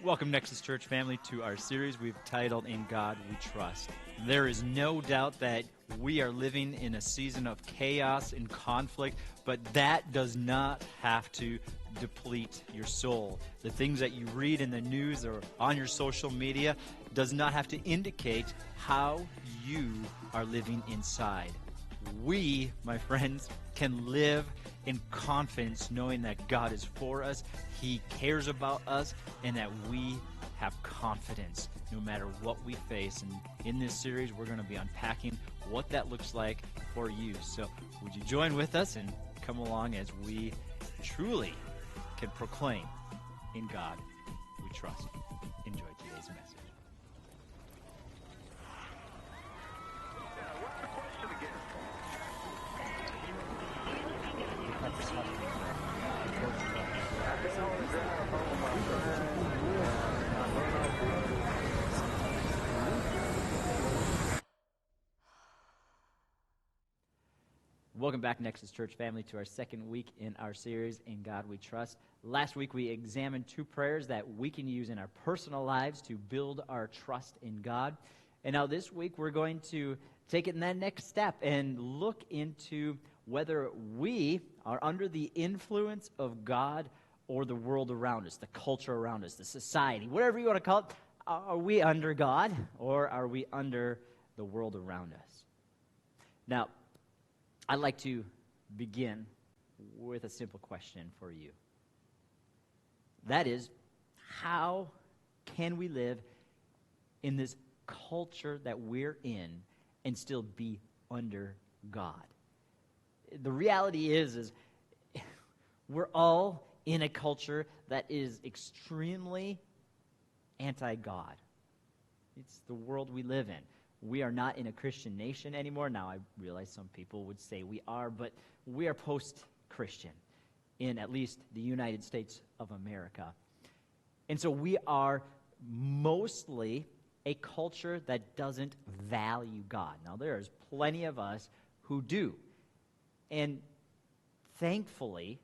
Welcome, Nexus Church family, to our series we've titled In God We Trust. There is no doubt that we are living in a season of chaos and conflict, but that does not have to deplete your soul. The things that you read in the news or on your social media does not have to indicate how you are living inside. We, my friends, can live in confidence knowing that God is for us, He cares about us, and that we have confidence no matter what we face. And in this series, we're going to be unpacking what that looks like for you. So would you join with us and come along as we truly can proclaim, in God we trust. Enjoy today's message. Welcome back, Nexus Church family, to our second week in our series, In God We Trust. Last week, we examined two prayers that we can use in our personal lives to build our trust in God. And now this week, we're going to take it in that next step and look into whether we are under the influence of God or the world around us, the culture around us, the society, whatever you want to call it. Are we under God or are we under the world around us? Now, I'd like to begin with a simple question for you. That is, how can we live in this culture that we're in and still be under God? The reality is we're all in a culture that is extremely anti-God. It's the world we live in. We are not in a Christian nation anymore. Now, I realize some people would say we are, but we are post-Christian in at least the United States of America. And so we are mostly a culture that doesn't value God. Now, there's plenty of us who do. And thankfully,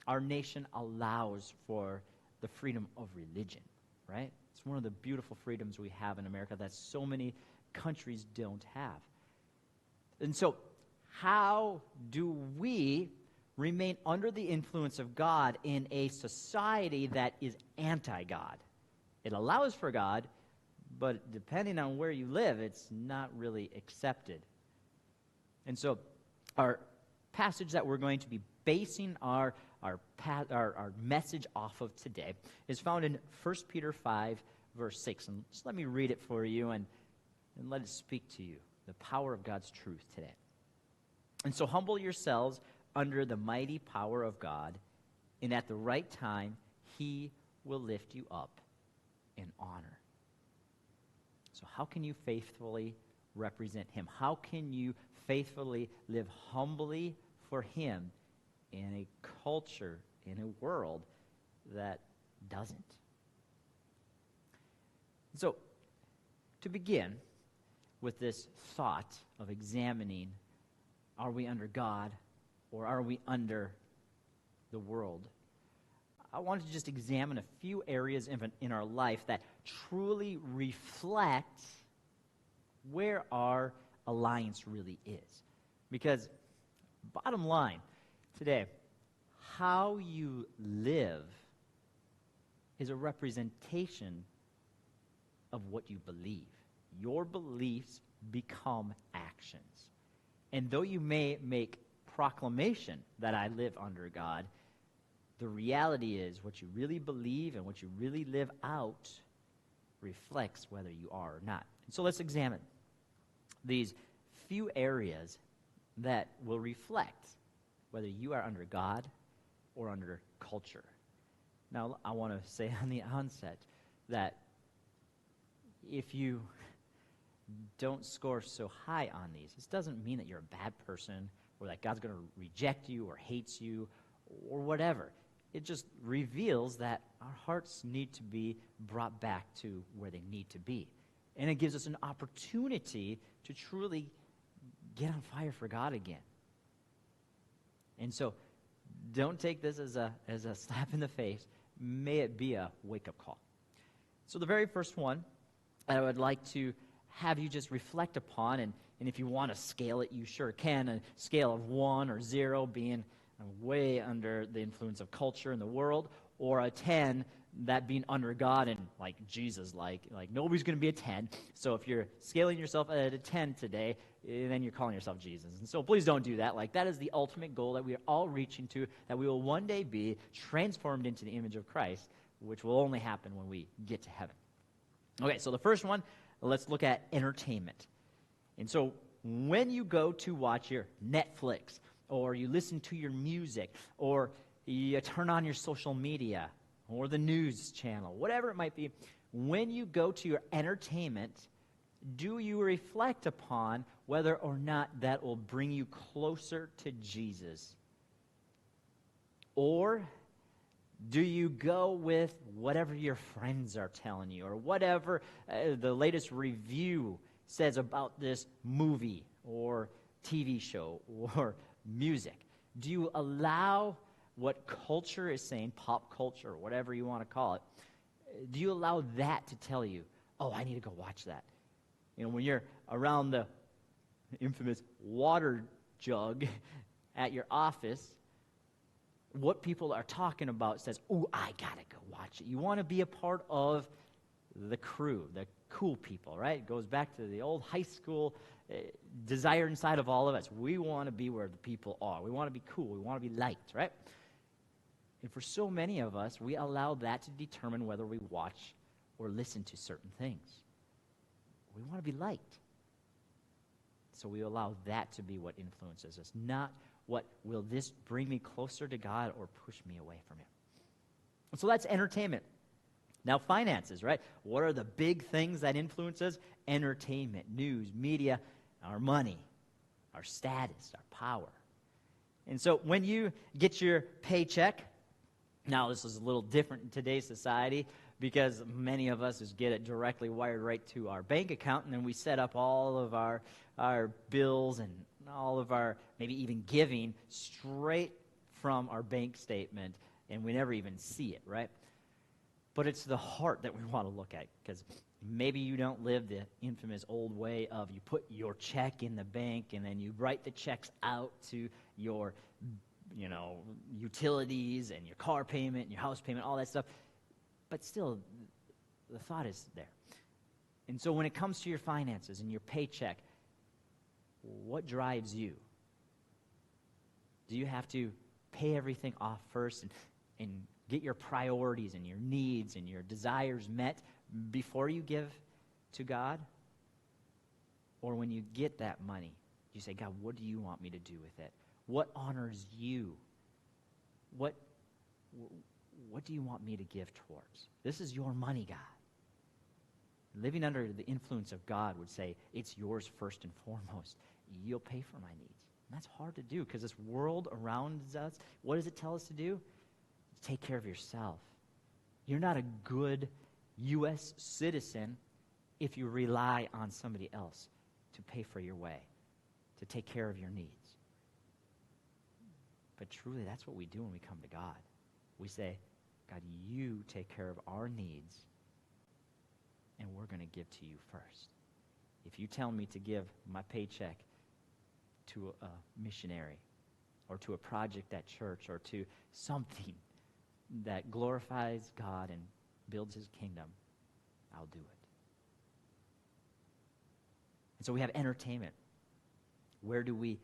our nation allows for the freedom of religion, right? It's one of the beautiful freedoms we have in America that so many countries don't have. And so, how do we remain under the influence of God in a society that is anti-God? It allows for God, but depending on where you live, it's not really accepted. And so, our passage that we're going to be basing our message off of today is found in 1 Peter 5, verse 6. And just let me read it for you and let it speak to you, the power of God's truth today. And so humble yourselves under the mighty power of God, and at the right time, He will lift you up in honor. So how can you faithfully represent Him? How can you faithfully live humbly for Him in a culture, in a world that doesn't? So, to begin with this thought of examining, are we under God or are we under the world? I wanted to just examine a few areas in our life that truly reflect where our alliance really is. Because, bottom line, today, how you live is a representation of what you believe. Your beliefs become actions. And though you may make proclamation that I live under God, the reality is what you really believe and what you really live out reflects whether you are or not. And so let's examine these few areas that will reflect whether you are under God or under culture. Now, I want to say on the onset that if you don't score so high on these, this doesn't mean that you're a bad person or that God's going to reject you or hates you or whatever. It just reveals that our hearts need to be brought back to where they need to be. And it gives us an opportunity to truly get on fire for God again. And so, don't take this as a slap in the face. May it be a wake-up call. So the very first one I would like to have you just reflect upon, and if you want to scale it, you sure can. A scale of 1 or 0 being way under the influence of culture in the world, or a 10, that being under God and like Jesus, like nobody's going to be a 10. So if you're scaling yourself at a 10 today, then you're calling yourself Jesus. And so please don't do that. Like, that is the ultimate goal that we are all reaching to, that we will one day be transformed into the image of Christ, which will only happen when we get to heaven. Okay, so the first one, let's look at entertainment. And so when you go to watch your Netflix, or you listen to your music, or you turn on your social media, or the news channel, whatever it might be, when you go to your entertainment, do you reflect upon whether or not that will bring you closer to Jesus? Or do you go with whatever your friends are telling you, or whatever the latest review says about this movie or TV show or music? Do you allow what culture is saying, pop culture, or whatever you want to call it, do you allow that to tell you, oh, I need to go watch that? You know, when you're around the infamous water jug at your office, what people are talking about says, oh, I got to go watch it. You want to be a part of the crew, the cool people, right? It goes back to the old high school desire inside of all of us. We want to be where the people are. We want to be cool. We want to be liked, right? And for so many of us, we allow that to determine whether we watch or listen to certain things. We want to be liked. So we allow that to be what influences us, not what will this bring me closer to God or push me away from Him. And so that's entertainment. Now, finances, right? What are the big things that influence us? Entertainment, news, media, our money, our status, our power. And so when you get your paycheck, now this is a little different in today's society because many of us just get it directly wired right to our bank account, and then we set up all of our bills and all of our maybe even giving straight from our bank statement, and we never even see it, right? But it's the heart that we want to look at, because maybe you don't live the infamous old way of you put your check in the bank and then you write the checks out to your, utilities and your car payment and your house payment, all that stuff. But still, the thought is there. And so when it comes to your finances and your paycheck, what drives you? Do you have to pay everything off first and get your priorities and your needs and your desires met before you give to God? Or when you get that money, you say, God, what do you want me to do with it? What honors you? What do you want me to give towards? This is your money, God. Living under the influence of God would say, it's yours first and foremost. You'll pay for my needs. And that's hard to do because this world around us, what does it tell us to do? Take care of yourself. You're not a good U.S. citizen if you rely on somebody else to pay for your way, to take care of your needs. But truly, that's what we do when we come to God. We say, God, you take care of our needs, and we're going to give to you first. If you tell me to give my paycheck to a missionary or to a project at church or to something that glorifies God and builds His kingdom, I'll do it. And so we have entertainment. Where do we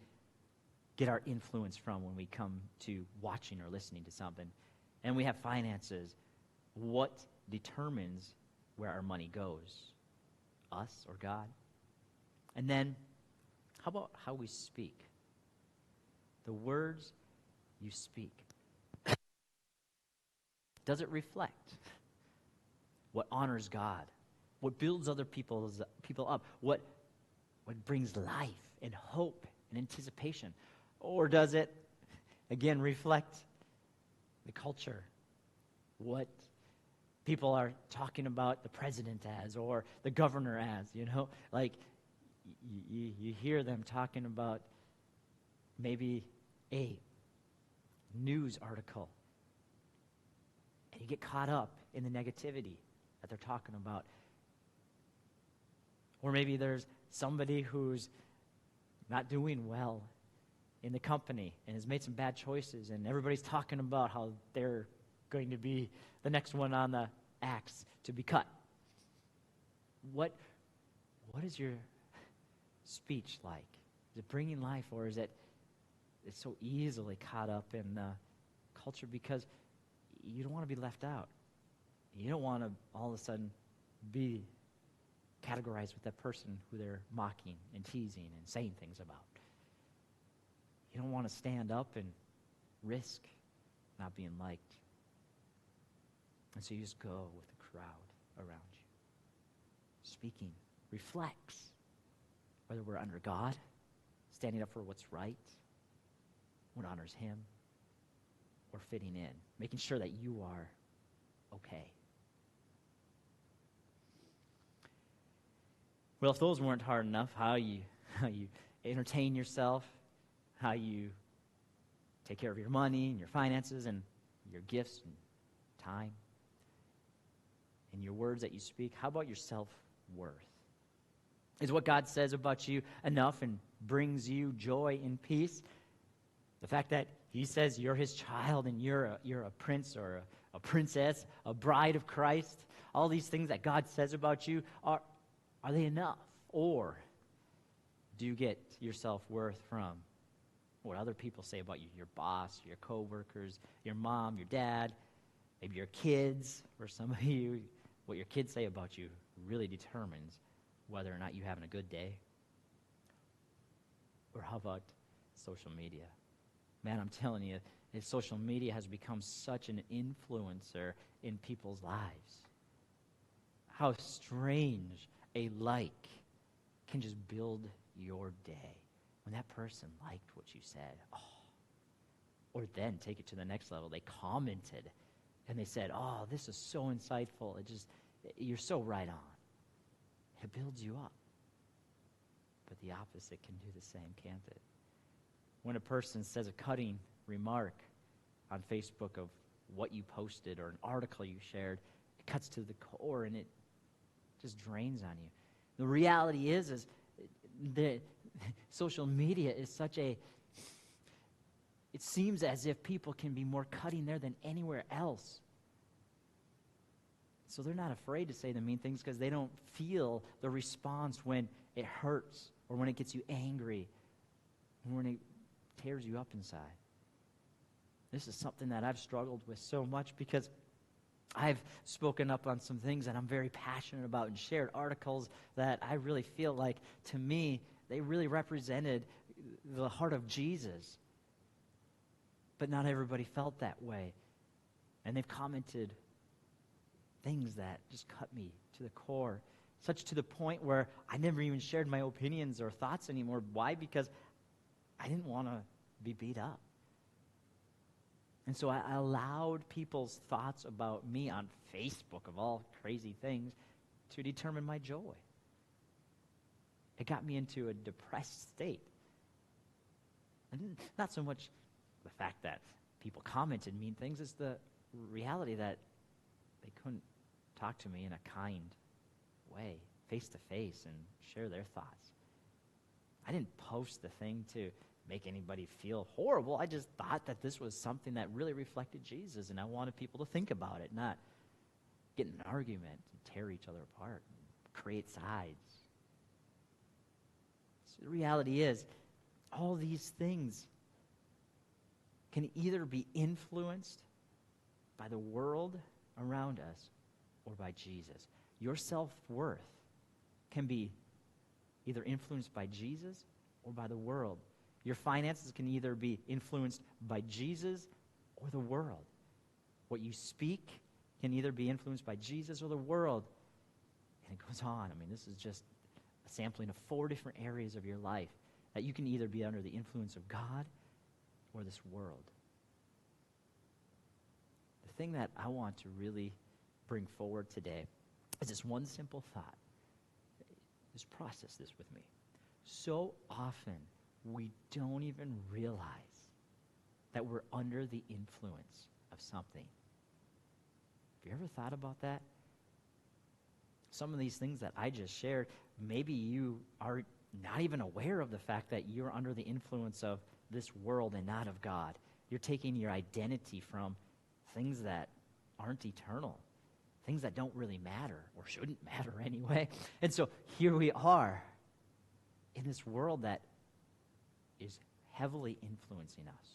get our influence from when we come to watching or listening to something? And we have finances. What determines where our money goes? Us or God? And then, how about how we speak? The words you speak. Does it reflect what honors God? What builds other people up? What brings life and hope and anticipation? Or does it, again, reflect the culture? What people are talking about the president as or the governor as, Like, you hear them talking about maybe a news article, and you get caught up in the negativity. that they're talking about. Or maybe there's somebody who's not doing well in the company and has made some bad choices, and everybody's talking about how they're going to be the next one on the axe to be cut. What is your speech like? Is it bringing life, or is it's so easily caught up in culture because you don't want to be left out? You don't want to all of a sudden be categorized with that person who they're mocking and teasing and saying things about. You don't want to stand up and risk not being liked. And so you just go with the crowd around you. Speaking reflects whether we're under God, standing up for what's right, what honors Him, or fitting in, making sure that you are okay. Well, if those weren't hard enough, how you entertain yourself, how you take care of your money and your finances and your gifts and time, and your words that you speak, how about your self-worth? Is what God says about you enough and brings you joy and peace? The fact that He says you're His child and you're a prince or a princess, a bride of Christ, all these things that God says about you, are they enough? Or do you get your self-worth from what other people say about you, your boss, your coworkers, your mom, your dad, maybe your kids, or some of you, what your kids say about you really determines whether or not you're having a good day? Or how about social media? Man, I'm telling you, social media has become such an influencer in people's lives. How strange a like can just build your day. When that person liked what you said, or then take it to the next level, they commented and they said, oh, this is so insightful. You're so right on. It builds you up. But the opposite can do the same, can't it? When a person says a cutting remark on Facebook of what you posted or an article you shared, it cuts to the core and it just drains on you. The reality is that social media is it seems as if people can be more cutting there than anywhere else. So they're not afraid to say the mean things because they don't feel the response when it hurts or when it gets you angry or when it tears you up inside. This is something that I've struggled with so much because I've spoken up on some things that I'm very passionate about and shared articles that I really feel like, to me, they really represented the heart of Jesus. But not everybody felt that way. And they've commented things that just cut me to the core, such to the point where I never even shared my opinions or thoughts anymore. Why? Because I didn't want to be beat up. And so I allowed people's thoughts about me on Facebook, of all crazy things, to determine my joy. It got me into a depressed state. And not so much the fact that people commented mean things, it's the reality that they couldn't talk to me in a kind way, face to face, and share their thoughts. I didn't post the thing to make anybody feel horrible. I just thought that this was something that really reflected Jesus, and I wanted people to think about it, not get in an argument and tear each other apart and create sides. So the reality is, all these things can either be influenced by the world around us or by Jesus. Your self-worth can be either influenced by Jesus or by the world. Your finances can either be influenced by Jesus or the world. What you speak can either be influenced by Jesus or the world. And it goes on. I mean, this is just a sampling of 4 different areas of your life that you can either be under the influence of God or this world. The thing that I want to really bring forward today is this one simple thought. Just process this with me. So often, we don't even realize that we're under the influence of something. Have you ever thought about that? some of these things that I just shared, maybe you are not even aware of the fact that you're under the influence of this world and not of God. You're taking your identity from things that aren't eternal, things that don't really matter or shouldn't matter anyway. And so here we are in this world that is heavily influencing us.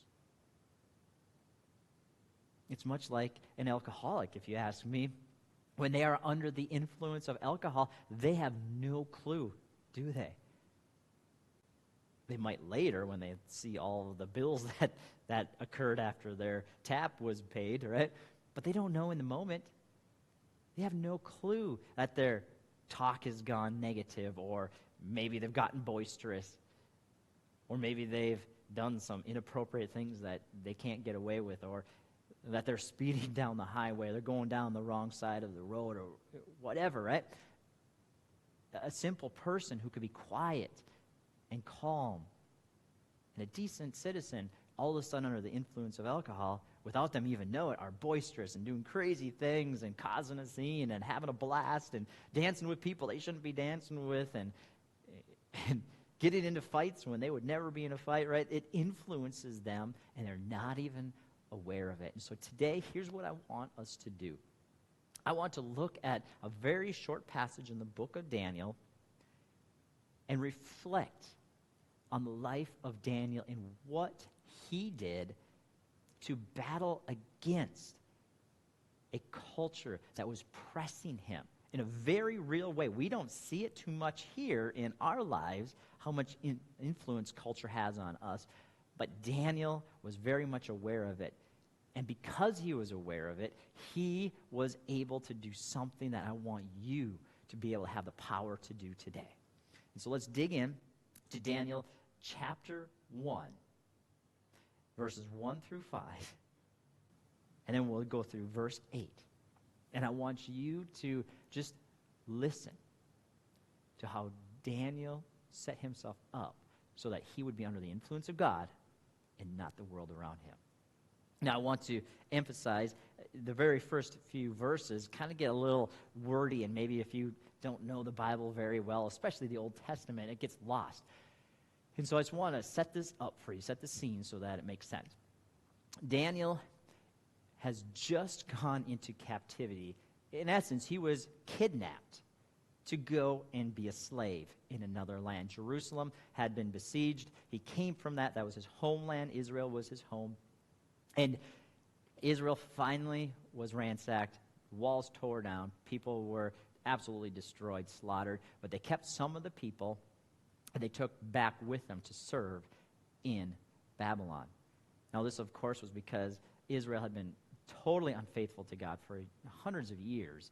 It's much like an alcoholic, if you ask me. When they are under the influence of alcohol, they have no clue, do they? They might later, when they see all of the bills that occurred after their tap was paid, right? But they don't know in the moment. They have no clue that their talk has gone negative, or maybe they've gotten boisterous, or maybe they've done some inappropriate things that they can't get away with, or that they're speeding down the highway, they're going down the wrong side of the road, or whatever, right? A simple person who could be quiet and calm and a decent citizen, all of a sudden under the influence of alcohol, without them even know it, are boisterous and doing crazy things and causing a scene and having a blast and dancing with people they shouldn't be dancing with and getting into fights when they would never be in a fight, right? It influences them, and they're not even aware of it. And so today, here's what I want us to do. I want to look at a very short passage in the book of Daniel and reflect on the life of Daniel and what he did to battle against a culture that was pressing him in a very real way. We don't see it too much here in our lives, how much influence culture has on us, but Daniel was very much aware of it. And because he was aware of it, he was able to do something that I want you to be able to have the power to do today. And so let's dig in to Daniel chapter 1, verses 1 through 5. And then we'll go through verse 8. And I want you to just listen to how Daniel set himself up so that he would be under the influence of God and not the world around him. Now, I want to emphasize the very first few verses kind of get a little wordy, and maybe if you don't know the Bible very well, especially the Old Testament, it gets lost. And so I just want to set this up for you, set the scene so that it makes sense. Daniel has just gone into captivity. In essence, he was kidnapped to go and be a slave in another land. Jerusalem had been besieged. He came from that. That was his homeland. Israel was his home. And Israel finally was ransacked, walls tore down, people were absolutely destroyed, slaughtered, but they kept some of the people and they took back with them to serve in Babylon. Now this, of course, was because Israel had been totally unfaithful to God for hundreds of years,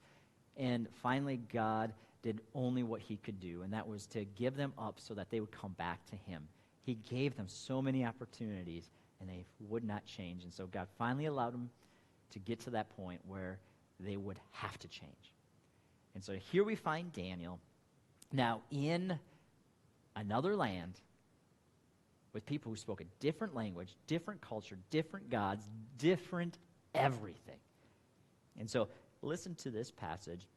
and finally God did only what he could do, and that was to give them up so that they would come back to him. He gave them so many opportunities, and they would not change. And so God finally allowed them to get to that point where they would have to change. And so here we find Daniel now in another land with people who spoke a different language, different culture, different gods, different everything. And so listen to this passage.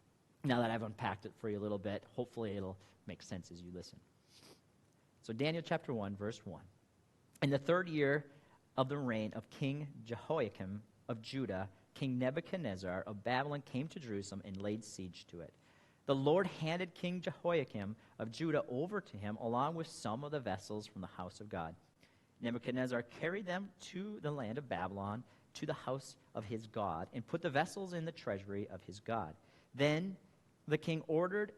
Now that I've unpacked it for you a little bit, hopefully it'll make sense as you listen. So Daniel chapter 1, verse 1. In the 3rd year of the reign of King Jehoiakim of Judah, King Nebuchadnezzar of Babylon came to Jerusalem and laid siege to it. The Lord handed King Jehoiakim of Judah over to him, along with some of the vessels from the house of God. Nebuchadnezzar carried them to the land of Babylon, to the house of his God, and put the vessels in the treasury of his God. Then the king ordered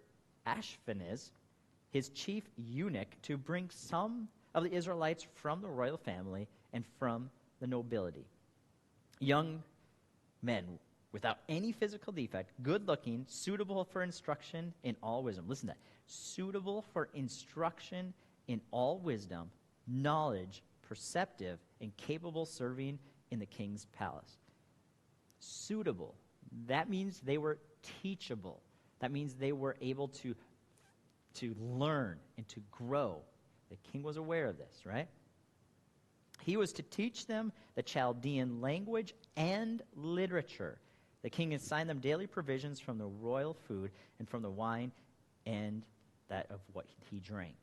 Ashpenaz, his chief eunuch, to bring some of the Israelites from the royal family and from the nobility. Young men without any physical defect, good-looking, suitable for instruction in all wisdom. Listen to that. Suitable for instruction in all wisdom, knowledge, perceptive, and capable serving in the king's palace. Suitable. That means they were teachable. That means they were able to learn and to grow. The king was aware of this, right? He was to teach them the Chaldean language and literature. The king assigned them daily provisions from the royal food and from the wine and that of what he drank.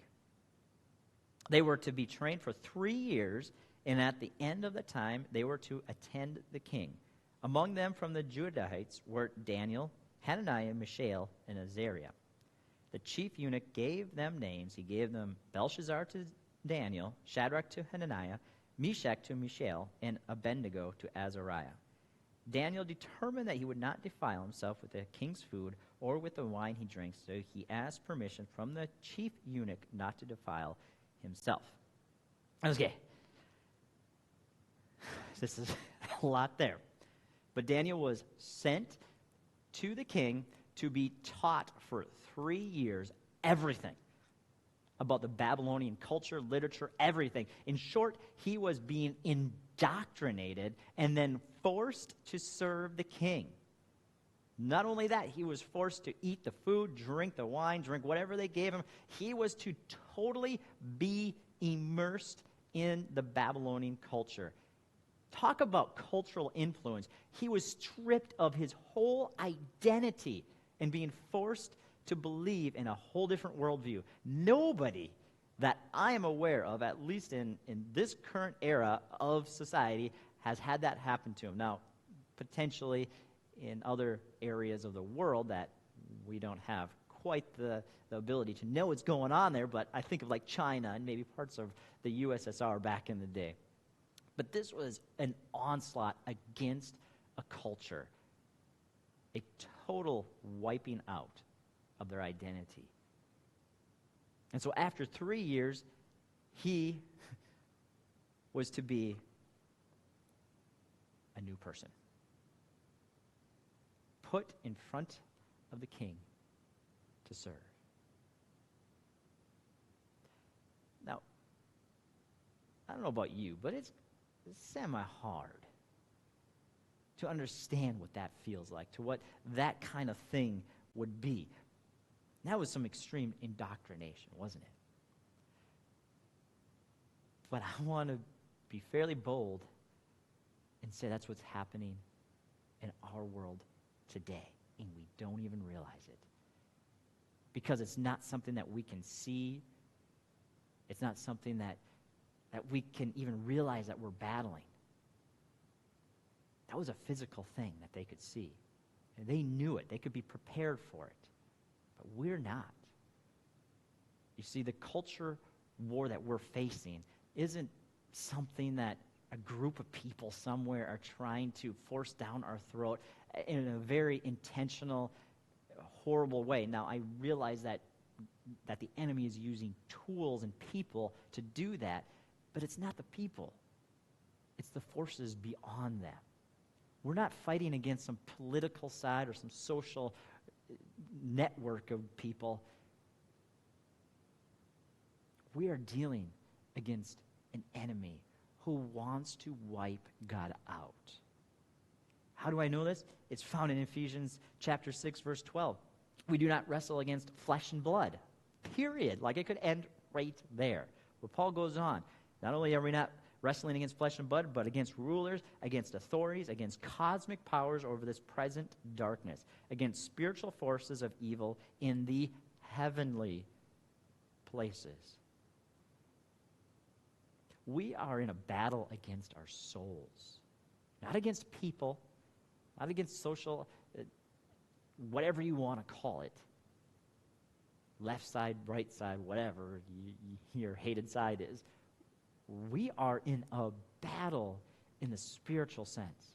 They were to be trained for 3 years, and at the end of the time, they were to attend the king. Among them from the Judahites were Daniel, Hananiah, Mishael, and Azariah. The chief eunuch gave them names. He gave them Belshazzar to Daniel, Shadrach to Hananiah, Meshach to Mishael, and Abednego to Azariah. Daniel determined that he would not defile himself with the king's food or with the wine he drank, so he asked permission from the chief eunuch not to defile himself. Okay. This is a lot there. But Daniel was sent to the king to be taught for 3 years everything about the Babylonian culture, literature, everything. In short, he was being indoctrinated and then forced to serve the king. Not only that, he was forced to eat the food, drink the wine, drink whatever they gave him. He was to totally be immersed in the Babylonian culture. Talk about cultural influence. He was stripped of his whole identity and being forced to believe in a whole different worldview. Nobody that I am aware of, at least in this current era of society, has had that happen to him. Now, potentially in other areas of the world that we don't have quite the ability to know what's going on there, but I think of like China and maybe parts of the USSR back in the day. But this was an onslaught against a culture, a total wiping out of their identity. And so after 3 years, he was to be a new person, put in front of the king to serve. Now, I don't know about you, but it's semi-hard to understand what that feels like, to what that kind of thing would be. That was some extreme indoctrination, wasn't it? But I want to be fairly bold and say that's what's happening in our world today, and we don't even realize it. Because it's not something that we can see. It's not something that we can even realize that we're battling. That was a physical thing that they could see. And they knew it. They could be prepared for it. But we're not. You see, the culture war that we're facing isn't something that a group of people somewhere are trying to force down our throat in a very intentional, horrible way. Now, I realize that the enemy is using tools and people to do that, but it's not the people. It's the forces beyond them. We're not fighting against some political side or some social network of people. We are dealing against an enemy who wants to wipe God out. How do I know this? It's found in Ephesians chapter 6, verse 12. We do not wrestle against flesh and blood, period. Like it could end right there. Where Paul goes on, not only are we not wrestling against flesh and blood, but against rulers, against authorities, against cosmic powers over this present darkness, against spiritual forces of evil in the heavenly places. We are in a battle against our souls, not against people, not against social, whatever you want to call it, left side, right side, whatever your hated side is. We are in a battle in the spiritual sense.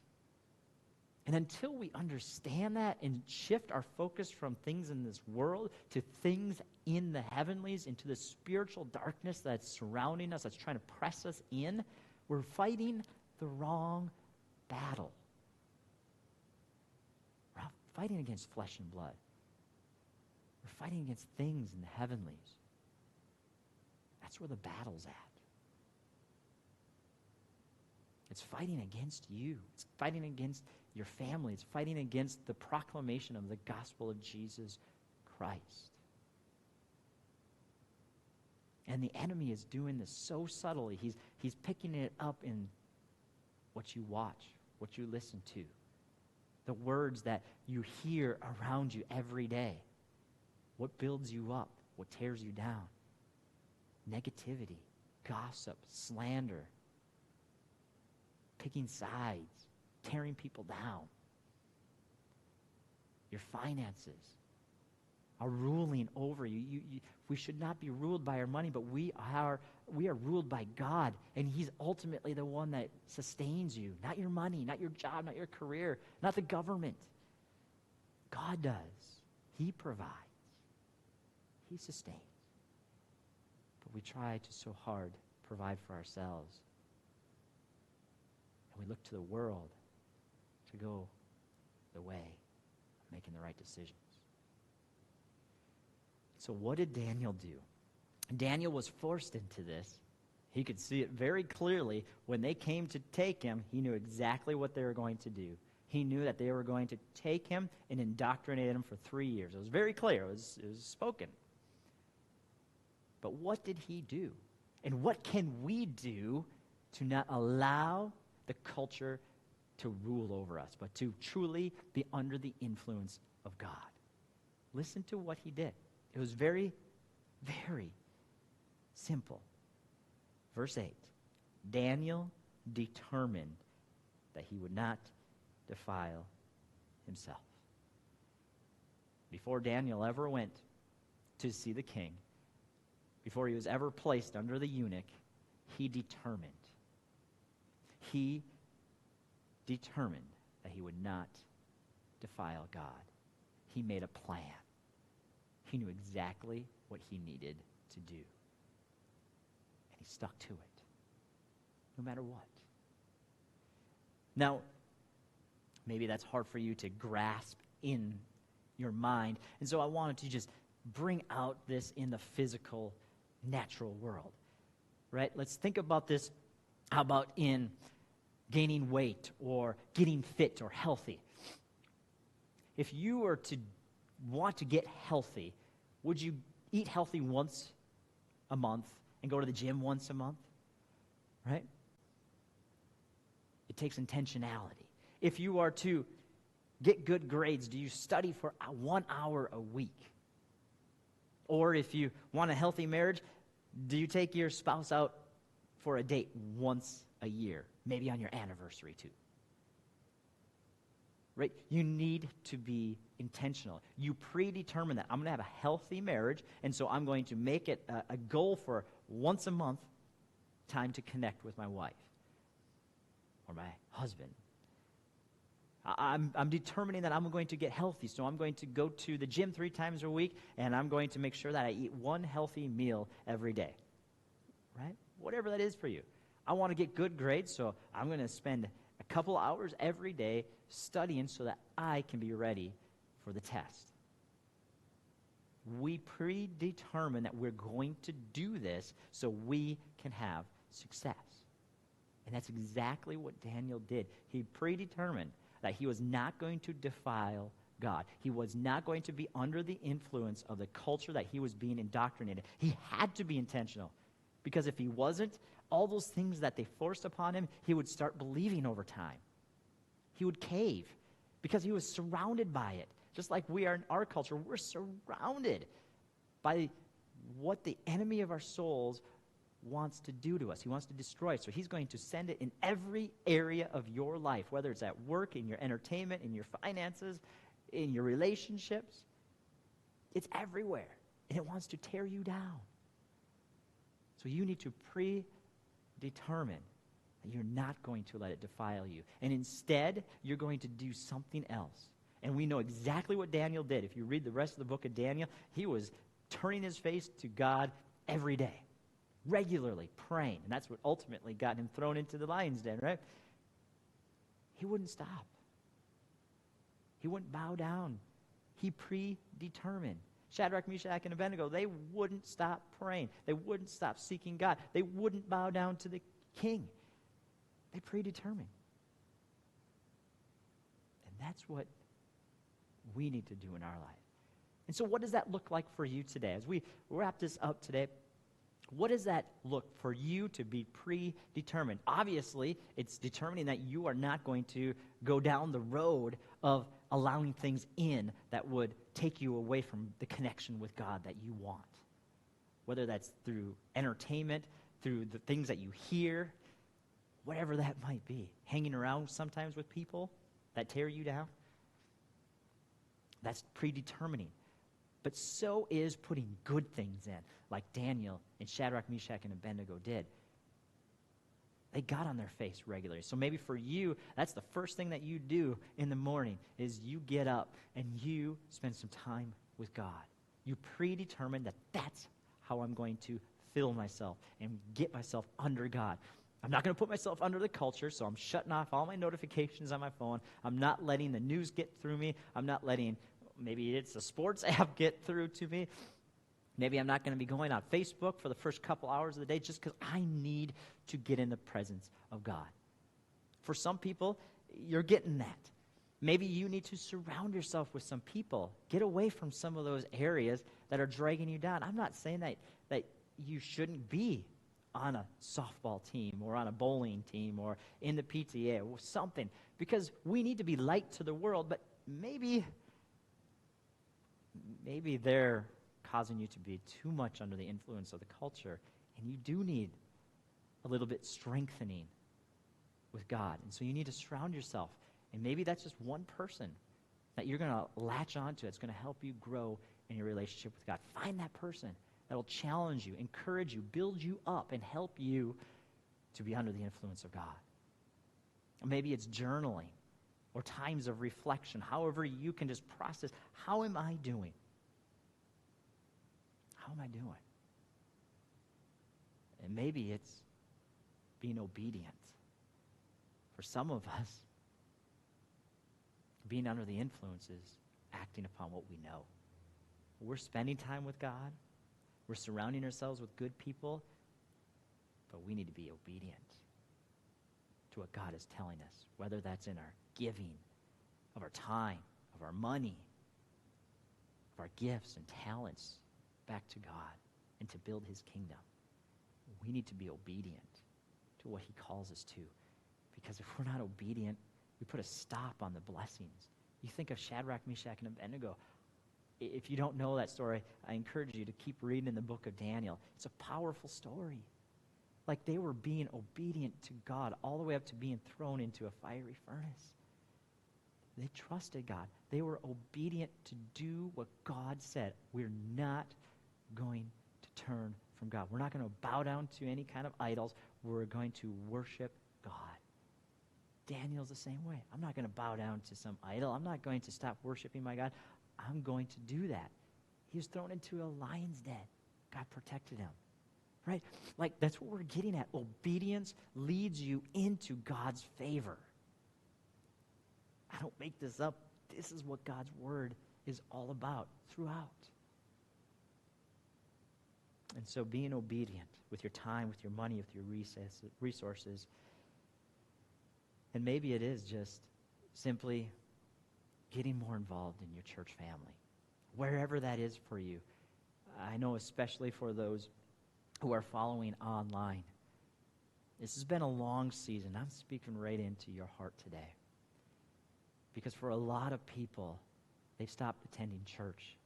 And until we understand that and shift our focus from things in this world to things in the heavenlies, into the spiritual darkness that's surrounding us, that's trying to press us in, we're fighting the wrong battle. We're not fighting against flesh and blood. We're fighting against things in the heavenlies. That's where the battle's at. It's fighting against you. It's fighting against your family. It's fighting against the proclamation of the gospel of Jesus Christ. And the enemy is doing this so subtly. He's picking it up in what you watch, what you listen to, the words that you hear around you every day. What builds you up? What tears you down? Negativity, gossip, slander, picking sides, tearing people down. Your finances are ruling over you. We should not be ruled by our money, but we are ruled by God, and he's ultimately the one that sustains you, not your money, not your job, not your career, not the government. God does. He provides. He sustains. But we try to so hard provide for ourselves. And we look to the world to go the way of making the right decisions. So what did Daniel do? Daniel was forced into this. He could see it very clearly. When they came to take him, he knew exactly what they were going to do. He knew that they were going to take him and indoctrinate him for 3 years. It was very clear. It was spoken. But what did he do? And what can we do to not allow the culture to rule over us, but to truly be under the influence of God? Listen to what he did. It was very, very simple. Verse 8, Daniel determined that he would not defile himself. Before Daniel ever went to see the king, before he was ever placed under the eunuch, he determined. He determined that he would not defile God. He made a plan. He knew exactly what he needed to do. And he stuck to it, no matter what. Now, maybe that's hard for you to grasp in your mind. And so I wanted to just bring out this in the physical, natural world. Right? Let's think about this. How about in gaining weight or getting fit or healthy? If you were to want to get healthy, would you eat healthy once a month and go to the gym once a month? Right? It takes intentionality. If you are to get good grades, do you study for 1 hour a week? Or if you want a healthy marriage, do you take your spouse out for a date once a year? Maybe on your anniversary too. Right? You need to be intentional. You predetermine that I'm going to have a healthy marriage, and so I'm going to make it a goal for once a month time to connect with my wife or my husband. I'm determining that I'm going to get healthy, so I'm going to go to the gym 3 times a week, and I'm going to make sure that I eat 1 healthy meal every day. Right? Whatever that is for you. I want to get good grades, so I'm going to spend a couple hours every day studying so that I can be ready for the test. We predetermine that we're going to do this so we can have success. And that's exactly what Daniel did. He predetermined that he was not going to defile God. He was not going to be under the influence of the culture that he was being indoctrinated. He had to be intentional, because if he wasn't, all those things that they forced upon him, he would start believing over time. He would cave because he was surrounded by it. Just like we are in our culture, we're surrounded by what the enemy of our souls wants to do to us. He wants to destroy us. So he's going to send it in every area of your life, whether it's at work, in your entertainment, in your finances, in your relationships. It's everywhere. And it wants to tear you down. So you need to predetermine that you're not going to let it defile you. And instead, you're going to do something else. And we know exactly what Daniel did. If you read the rest of the book of Daniel, he was turning his face to God every day, regularly praying. And that's what ultimately got him thrown into the lion's den, right? He wouldn't stop. He wouldn't bow down. He predetermined. Shadrach, Meshach, and Abednego, they wouldn't stop praying. They wouldn't stop seeking God. They wouldn't bow down to the king. They predetermined. And that's what we need to do in our life. And so what does that look like for you today? As we wrap this up today, What does that look for you to be predetermined? Obviously, it's determining that you are not going to go down the road of allowing things in that would take you away from the connection with God that you want. Whether that's through entertainment, through the things that you hear, whatever that might be. Hanging around sometimes with people that tear you down. That's predetermining. But so is putting good things in, like Daniel and Shadrach, Meshach, and Abednego did. They got on their face regularly. So maybe for you, that's the first thing that you do in the morning is you get up and you spend some time with God. You predetermine that that's how I'm going to fill myself and get myself under God. I'm not going to put myself under the culture, so I'm shutting off all my notifications on my phone. I'm not letting the news get through me. I'm not letting, maybe it's a sports app get through to me. Maybe I'm not going to be going on Facebook for the first couple hours of the day just because I need to get in the presence of God. For some people, you're getting that. Maybe you need to surround yourself with some people. Get away from some of those areas that are dragging you down. I'm not saying that you shouldn't be on a softball team or on a bowling team or in the PTA or something, because we need to be light to the world, but maybe they're causing you to be too much under the influence of the culture, and you do need a little bit strengthening with God. And so you need to surround yourself, and maybe that's just one person that you're going to latch onto that's going to help you grow in your relationship with God. Find that person that'll challenge you, encourage you, build you up, and help you to be under the influence of God. Or maybe it's journaling or times of reflection, however you can just process, how am I doing? How am I doing? And maybe it's being obedient. For some of us, being under the influence is acting upon what we know. We're spending time with God. We're surrounding ourselves with good people, but we need to be obedient to what God is telling us, whether that's in our giving, of our time, of our money, of our gifts and talents back to God and to build his kingdom. We need to be obedient to what he calls us to, because if we're not obedient, we put a stop on the blessings. You think of Shadrach, Meshach, and Abednego. If you don't know that story, I encourage you to keep reading in the book of Daniel. It's a powerful story. Like they were being obedient to God all the way up to being thrown into a fiery furnace. They trusted God. They were obedient to do what God said. We're not going to turn from God. We're not going to bow down to any kind of idols. We're going to worship God. Daniel's the same way. I'm not going to bow down to some idol. I'm not going to stop worshiping my God. I'm going to do that. He was thrown into a lion's den. God protected him. Right? Like, that's what we're getting at. Obedience leads you into God's favor. I don't make this up. This is what God's word is all about throughout. And so being obedient with your time, with your money, with your resources, and maybe it is just simply getting more involved in your church family, wherever that is for you. I know especially for those who are following online, this has been a long season. I'm speaking right into your heart today. Because for a lot of people, they've stopped attending church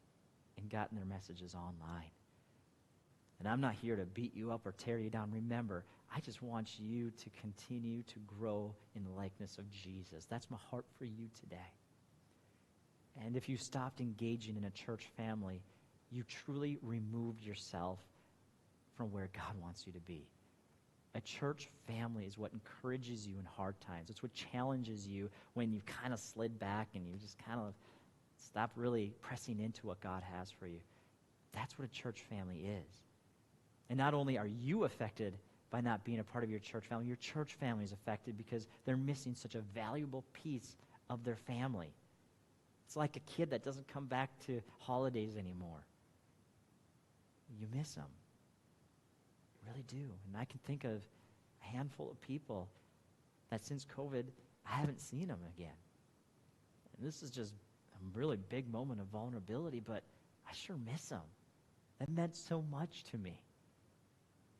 and gotten their messages online. And I'm not here to beat you up or tear you down. Remember, I just want you to continue to grow in the likeness of Jesus. That's my heart for you today. And if you stopped engaging in a church family, you truly removed yourself from where God wants you to be. A church family is what encourages you in hard times. It's what challenges you when you've kind of slid back and you just kind of stop really pressing into what God has for you. That's what a church family is. And not only are you affected by not being a part of your church family is affected because they're missing such a valuable piece of their family. It's like a kid that doesn't come back to holidays anymore. You miss them. You really do. And I can think of a handful of people that since COVID, I haven't seen them again. And this is just a really big moment of vulnerability, but I sure miss them. That meant so much to me.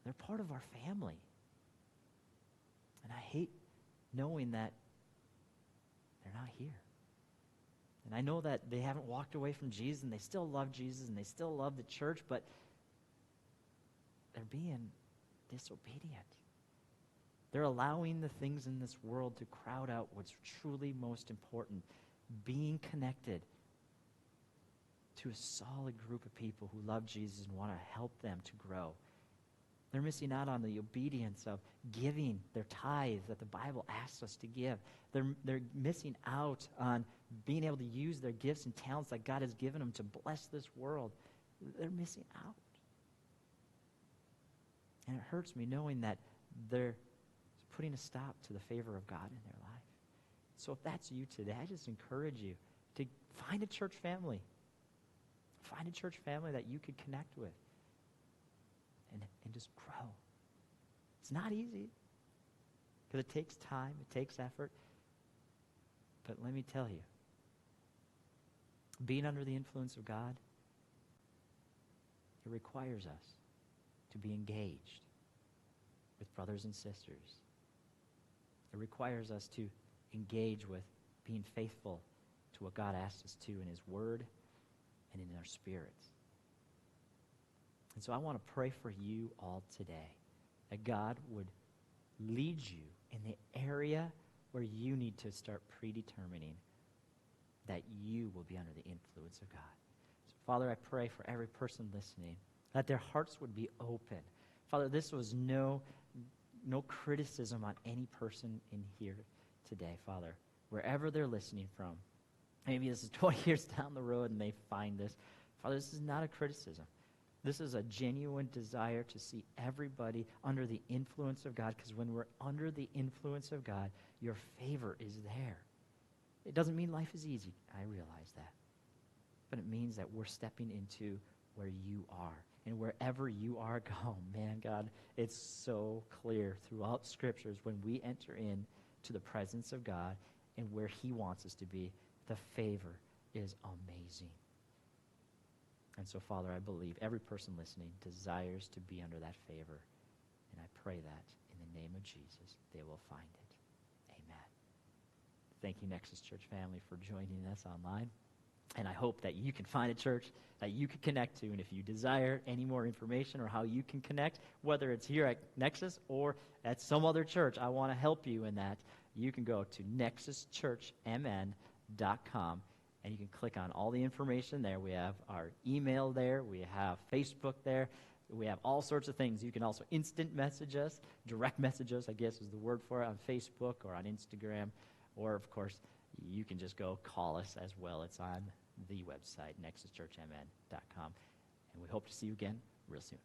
They're part of our family. And I hate knowing that they're not here. And I know that they haven't walked away from Jesus, and they still love Jesus, and they still love the church, but they're being disobedient. They're allowing the things in this world to crowd out what's truly most important, being connected to a solid group of people who love Jesus and want to help them to grow. They're missing out on the obedience of giving their tithe that the Bible asks us to give. They're missing out on being able to use their gifts and talents that God has given them to bless this world. They're missing out. And it hurts me knowing that they're putting a stop to the favor of God in their life. So if that's you today, I just encourage you to find a church family. Find a church family that you could connect with and just grow. It's not easy because it takes time, it takes effort. But let me tell you, being under the influence of God, it requires us to be engaged with brothers and sisters. It requires us to engage with being faithful to what God asks us to in His Word and in our spirits. And so I want to pray for you all today that God would lead you in the area where you need to start predetermining that you will be under the influence of God. So Father, I pray for every person listening that their hearts would be open. Father, this was no criticism on any person in here today, Father, wherever they're listening from. Maybe this is 20 years down the road and they find this. Father, this is not a criticism. This is a genuine desire to see everybody under the influence of God, because when we're under the influence of God, your favor is there. It doesn't mean life is easy. I realize that. But it means that we're stepping into where you are. And wherever you are, oh man, God, it's so clear throughout Scriptures when we enter in to the presence of God and where He wants us to be, the favor is amazing. And so, Father, I believe every person listening desires to be under that favor. And I pray that in the name of Jesus, they will find it. Amen. Thank you, Nexus Church family, for joining us online. And I hope that you can find a church that you can connect to. And if you desire any more information or how you can connect, whether it's here at Nexus or at some other church, I want to help you in that. You can go to nexuschurchmn.com. And you can click on all the information there. We have our email there. We have Facebook there. We have all sorts of things. You can also instant message us, direct message us, I guess is the word for it, on Facebook or on Instagram. Or, of course, you can just go call us as well. It's on the website, nexuschurchmn.com. And we hope to see you again real soon.